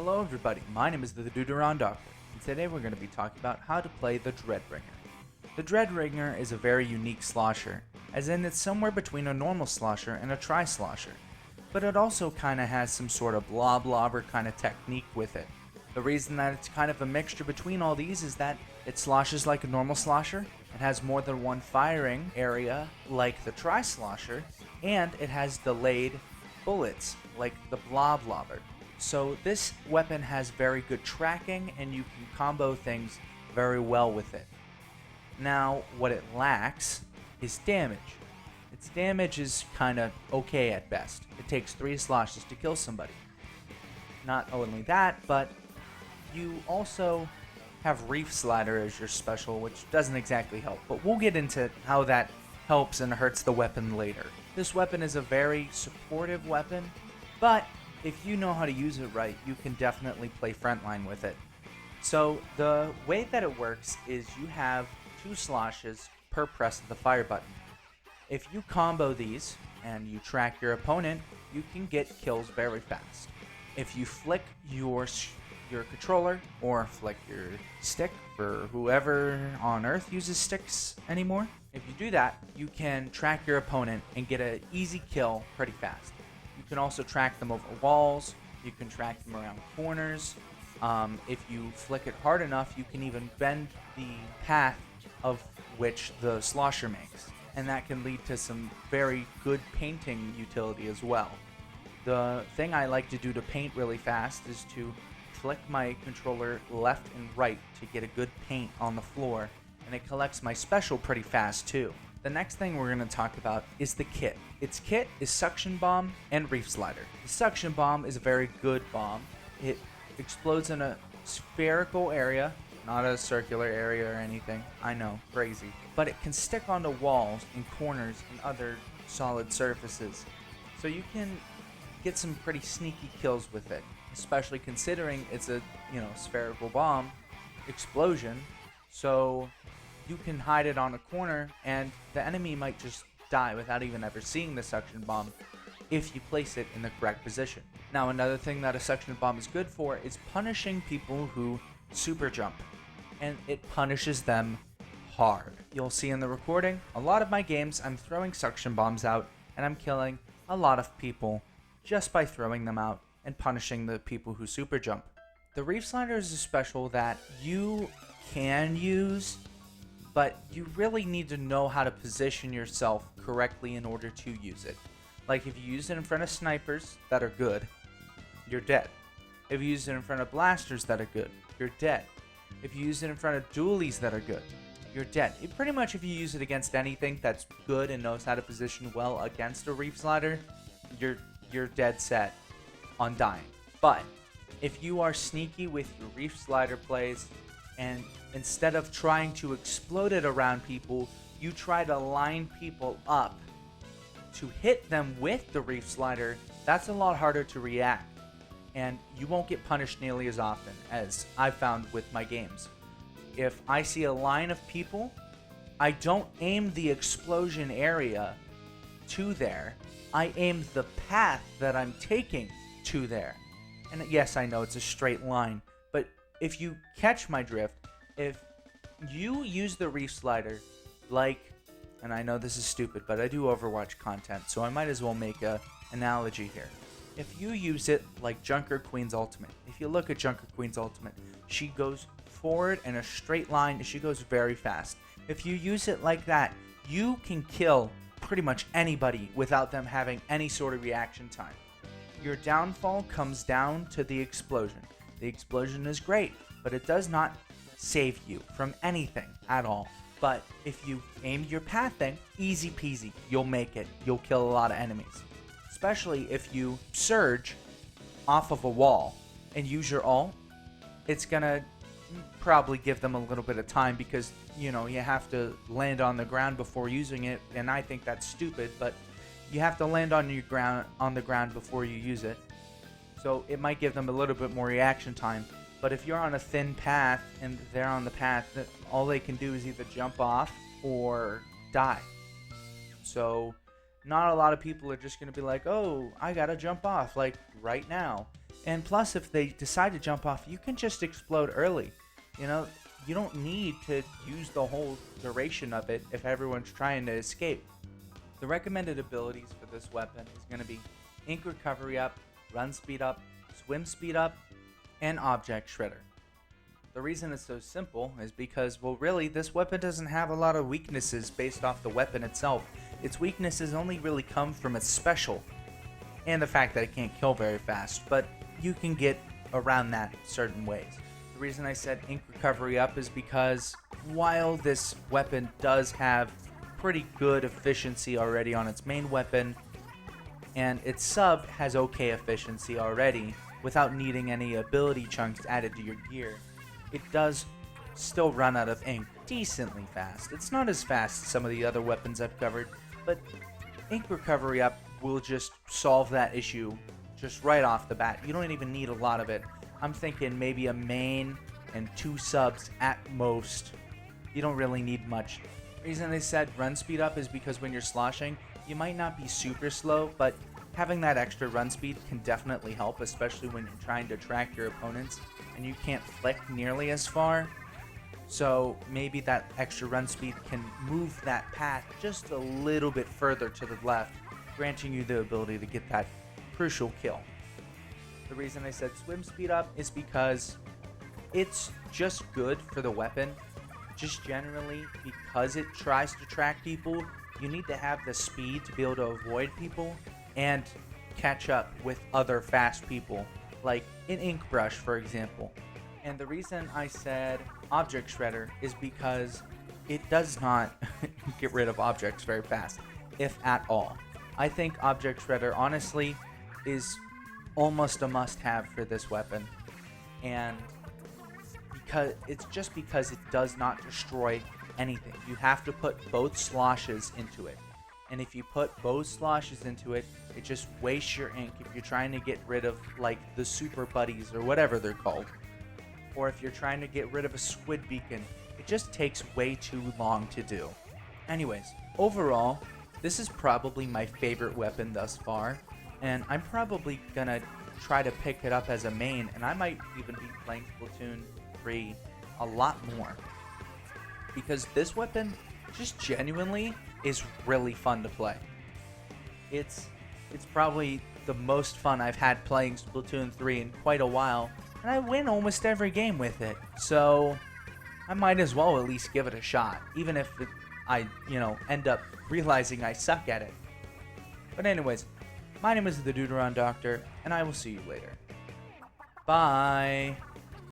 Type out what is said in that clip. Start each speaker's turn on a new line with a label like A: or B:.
A: Hello everybody, my name is the Deuteron Doctor, and today we're going to be talking about how to play the Wringer. The Wringer is a very unique slosher, as in it's somewhere between a normal slosher and a tri-slosher, but it also kind of has some sort of blob-lobber kind of technique with it. The reason that it's kind of a mixture between all these is that it sloshes like a normal slosher, it has more than one firing area like the tri-slosher, and it has delayed bullets like the blob-lobber. So this weapon has very good tracking and you can combo things very well with it. Now, what it lacks is damage. Its damage is kind of okay at best. It takes 3 sloshes to kill somebody. Not only that, but you also have Reef Slider as your special, which doesn't exactly help. But we'll get into how that helps and hurts the weapon later. This weapon is a very supportive weapon, but if you know how to use it right, you can definitely play frontline with it. So the way that it works is you have 2 sloshes per press of the fire button. If you combo these and you track your opponent, you can get kills very fast. If you flick your controller or flick your stick for whoever on Earth uses sticks anymore, if you do that, you can track your opponent and get an easy kill pretty fast. You can also track them over walls, you can track them around corners. If you flick it hard enough, you can even bend the path of which the slosher makes. And that can lead to some very good painting utility as well. The thing I like to do to paint really fast is to flick my controller left and right to get a good paint on the floor, and it collects my special pretty fast too. The next thing we're going to talk about is the kit. Its kit is Suction Bomb and Reef Slider. The Suction Bomb is a very good bomb. It explodes in a spherical area, not a circular area or anything. I know, crazy. But it can stick onto walls and corners and other solid surfaces. So you can get some pretty sneaky kills with it, especially considering it's a, spherical bomb explosion. So you can hide it on a corner and the enemy might just die without even ever seeing the suction bomb if you place it in the correct position. Now, another thing that a suction bomb is good for is punishing people who super jump, and it punishes them hard. You'll see in the recording, a lot of my games I'm throwing suction bombs out and I'm killing a lot of people just by throwing them out and punishing the people who super jump. The Reef Slider is a special that you can use, but you really need to know how to position yourself correctly in order to use it. Like if you use it in front of snipers that are good, you're dead. If you use it in front of blasters that are good, you're dead. If you use it in front of dualies that are good, you're dead. Pretty much if you use it against anything that's good and knows how to position well against a Reef Slider, you're dead set on dying. But if you are sneaky with your Reef Slider plays, and instead of trying to explode it around people, you try to line people up to hit them with the Reef Slider, that's a lot harder to react. And you won't get punished nearly as often as I've found with my games. If I see a line of people, I don't aim the explosion area to there. I aim the path that I'm taking to there. And yes, I know it's a straight line, but if you catch my drift, if you use the Reef Slider like, and I know this is stupid, but I do Overwatch content, so I might as well make a analogy here. If you use it like Junker Queen's ultimate, if you look at Junker Queen's ultimate, she goes forward in a straight line and she goes very fast. If you use it like that, you can kill pretty much anybody without them having any sort of reaction time. Your downfall comes down to the explosion. The explosion is great, but it does not save you from anything at all. But if you aim your pathing, easy peasy, you'll make it. You'll kill a lot of enemies. Especially if you surge off of a wall and use your ult, it's gonna probably give them a little bit of time because, you have to land on the ground before using it, and I think that's stupid, but you have to land on the ground before you use it. So it might give them a little bit more reaction time. But if you're on a thin path and they're on the path, all they can do is either jump off or die. So Not a lot of people are just going to be like, oh, I gotta jump off, like, right now. And plus, if they decide to jump off, you can just explode early. You know, you don't need to use the whole duration of it if everyone's trying to escape. The recommended abilities for this weapon is going to be ink recovery up, run speed up, swim speed up, and object shredder. The reason it's so simple is because, well, really, this weapon doesn't have a lot of weaknesses based off the weapon itself. Its weaknesses only really come from its special, and the fact that it can't kill very fast, but you can get around that certain ways. The reason I said ink recovery up is because while this weapon does have pretty good efficiency already on its main weapon, and its sub has okay efficiency already without needing any ability chunks added to your gear, it does still run out of ink decently fast. It's not as fast as some of the other weapons I've covered, but ink recovery up will just solve that issue just right off the bat. You don't even need a lot of it. I'm thinking maybe a main and 2 subs at most. You don't really need much. The reason they said run speed up is because when you're sloshing, you might not be super slow, but having that extra run speed can definitely help, especially when you're trying to track your opponents and you can't flick nearly as far. So maybe that extra run speed can move that path just a little bit further to the left, granting you the ability to get that crucial kill. The reason I said swim speed up is because it's just good for the weapon. Just generally, because it tries to track people, you need to have the speed to be able to avoid people and catch up with other fast people, like an ink brush, for example. And the reason I said object shredder is because it does not get rid of objects very fast, if at all. I think object shredder, honestly, is almost a must-have for this weapon, and because it does not destroy anything. You have to put both sloshes into it. And if you put both sloshes into it, it just wastes your ink if you're trying to get rid of, like, the super buddies or whatever they're called. Or if you're trying to get rid of a squid beacon, it just takes way too long to do. Anyways, overall, this is probably my favorite weapon thus far, and I'm probably gonna try to pick it up as a main, and I might even be playing Splatoon 3 a lot more. Because this weapon just genuinely is really fun to play. It's probably the most fun I've had playing Splatoon 3 in quite a while, and I win almost every game with it. So I might as well at least give it a shot, even if I end up realizing I suck at it. But anyways, my name is the Deuteron Doctor, and I will see you later. Bye!